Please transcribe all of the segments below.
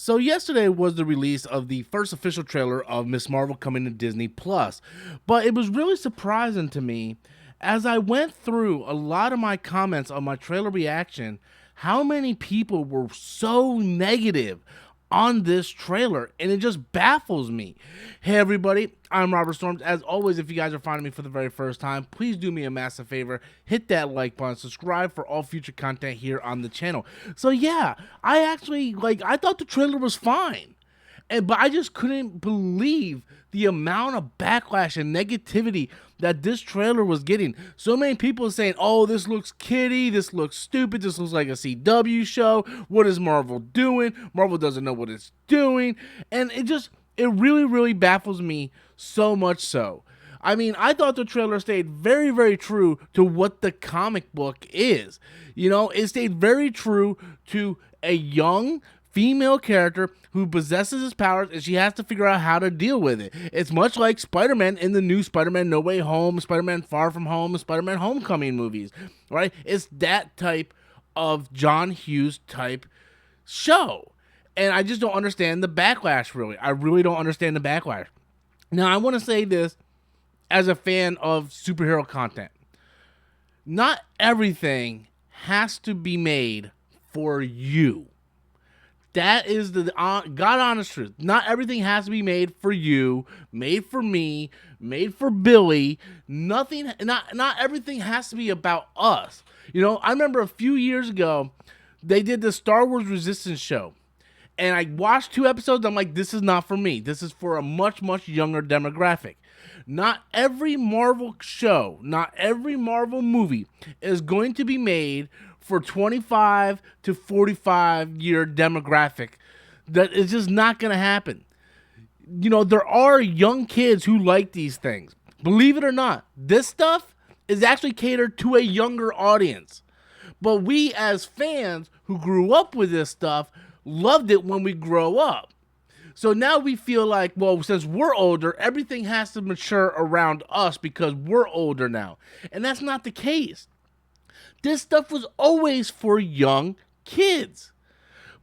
So yesterday was the release of the first official trailer of Miss Marvel coming to Disney Plus. But it was really surprising to me as I went through a lot of my comments on my trailer reaction, how many people were so negative on this trailer, and it just baffles me. Hey everybody, I'm Robert Storms. As always, if you guys are finding me for the very first time, please do me a massive favor, hit that like button, subscribe for all future content here on the channel. So yeah, I thought the trailer was fine. But I just couldn't believe the amount of backlash and negativity that this trailer was getting. So many people saying, oh, this looks kiddie, this looks stupid, this looks like a CW show, what is Marvel doing? Marvel doesn't know what it's doing. And it really baffles me, so much so. I mean, I thought the trailer stayed very, very true to what the comic book is. You know, it stayed very true to a young female character who possesses his powers, and she has to figure out how to deal with it. It's much like Spider-Man in the new Spider-Man No Way Home, Spider-Man Far From Home, and Spider-Man Homecoming movies, right? It's that type of John Hughes type show. And I just don't understand the backlash, really. I really don't understand the backlash. Now, I want to say this as a fan of superhero content. Not everything has to be made for you. That is the God honest truth. Not everything has to be made for you, made for me, made for Billy. Not everything has to be about us. You know, I remember a few years ago, they did the Star Wars Resistance show. And I watched 2 episodes. I'm like, this is not for me. This is for a much, much younger demographic. Not every Marvel show, not every Marvel movie is going to be made for 25 to 45 year demographic. That is just not going to happen. You know, there are young kids who like these things. Believe it or not, this stuff is actually catered to a younger audience. But we as fans who grew up with this stuff loved it when we grow up. So now we feel like, well, since we're older, everything has to mature around us because we're older now. And that's not the case. This stuff was always for young kids.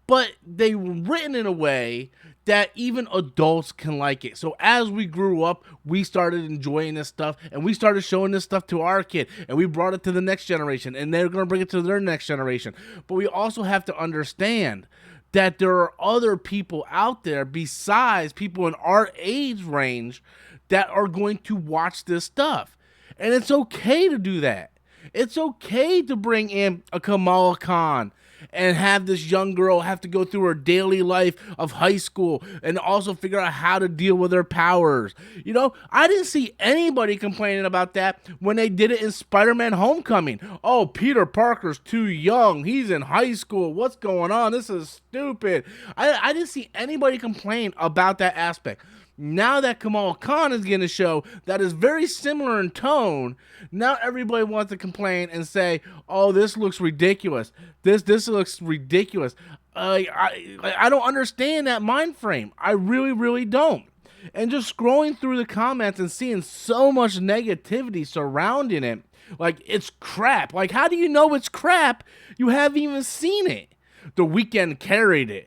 But they were written in a way that even adults can like it. So as we grew up, we started enjoying this stuff, and we started showing this stuff to our kid, and we brought it to the next generation, and they're going to bring it to their next generation. But we also have to understand that there are other people out there besides people in our age range that are going to watch this stuff. And it's okay to do that. It's okay to bring in a Kamala Khan and have this young girl have to go through her daily life of high school and also figure out how to deal with her powers. You know, I didn't see anybody complaining about that when they did it in Spider-Man Homecoming. Oh, Peter Parker's too young. He's in high school. What's going on? This is stupid. I didn't see anybody complain about that aspect. Now that Kamala Khan is getting a show that is very similar in tone, now everybody wants to complain and say, oh, this looks ridiculous. This looks ridiculous. I don't understand that mind frame. I really don't. And just scrolling through the comments and seeing so much negativity surrounding it, like it's crap. Like, how do you know it's crap? You haven't even seen it. The Weeknd carried it.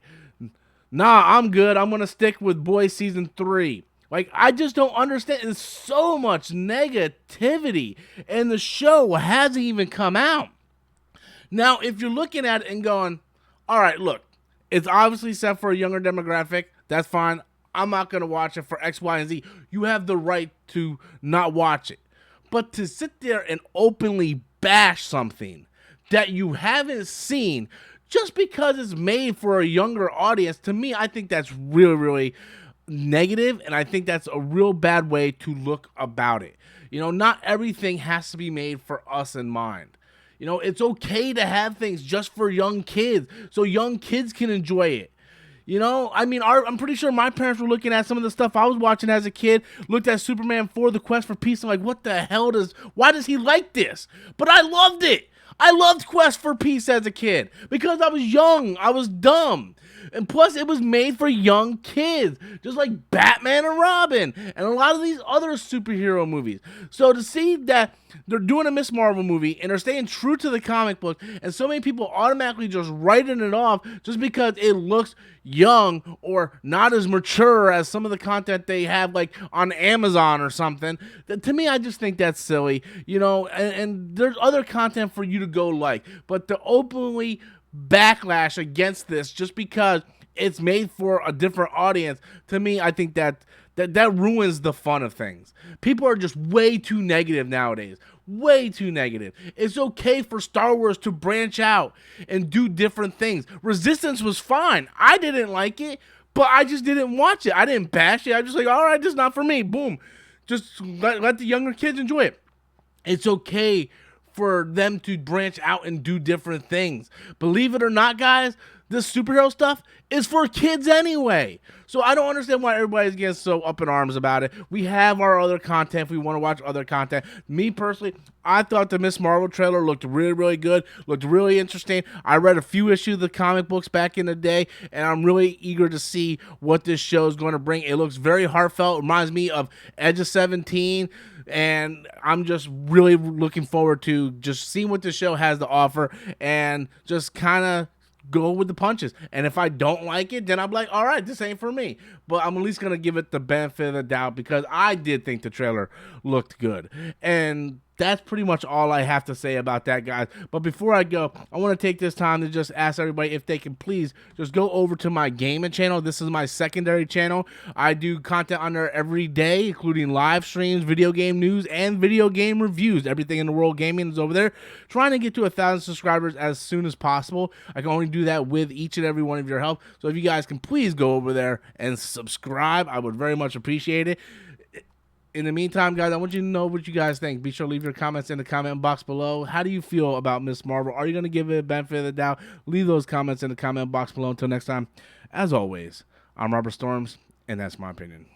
Nah, I'm good. I'm going to stick with Boys Season 3. Like, I just don't understand. There's so much negativity, and the show hasn't even come out. Now, if you're looking at it and going, all right, look, it's obviously set for a younger demographic. That's fine. I'm not going to watch it for X, Y, and Z. You have the right to not watch it. But to sit there and openly bash something that you haven't seen just because it's made for a younger audience, to me, I think that's really negative, and I think that's a real bad way to look about it. You know, not everything has to be made for us in mind. You know, it's okay to have things just for young kids, so young kids can enjoy it. You know, I mean, I'm pretty sure my parents were looking at some of the stuff I was watching as a kid, looked at Superman 4, The Quest for Peace, and like, what the hell why does he like this? But I loved it. I loved Quest for Peace as a kid because I was young. I was dumb. And plus, it was made for young kids, just like Batman and Robin and a lot of these other superhero movies. So to see that they're doing a Miss Marvel movie and they're staying true to the comic book, and so many people automatically just writing it off just because it looks young or not as mature as some of the content they have like on Amazon or something, that, to me, I just think that's silly, and there's other content for you to go like, but to openly backlash against this just because it's made for a different audience, to me, I think that ruins the fun of things. People are just way too negative nowadays. Way too negative. It's okay for Star Wars to branch out and do different things. Resistance was fine. I didn't like it, but I just didn't watch it. I didn't bash it. I just like, all right, this is not for me. Boom. Just let the younger kids enjoy it. It's okay for them to branch out and do different things. Believe it or not, guys, this superhero stuff is for kids anyway. So I don't understand why everybody's getting so up in arms about it. We have our other content if we want to watch other content. Me personally, I thought the Miss Marvel trailer looked really, really good, looked really interesting. I read a few issues of the comic books back in the day, and I'm really eager to see what this show is going to bring. It looks very heartfelt. It reminds me of Edge of 17. And I'm just really looking forward to just seeing what this show has to offer and just kind of go with the punches. And if I don't like it, then I'm like, all right, this ain't for me. But I'm at least going to give it the benefit of the doubt because I did think the trailer looked good. And that's pretty much all I have to say about that, guys. But before I go, I want to take this time to just ask everybody if they can please just go over to my gaming channel. This is my secondary channel. I do content on there every day, including live streams, video game news, and video game reviews. Everything in the world gaming is over there. Trying to get to 1,000 subscribers as soon as possible. I can only do that with each and every one of your help. So if you guys can please go over there and subscribe, I would very much appreciate it. In the meantime, guys, I want you to know what you guys think. Be sure to leave your comments in the comment box below. How do you feel about Miss Marvel? Are you going to give it a benefit of the doubt? Leave those comments in the comment box below. Until next time, as always, I'm Robert Storms, and that's my opinion.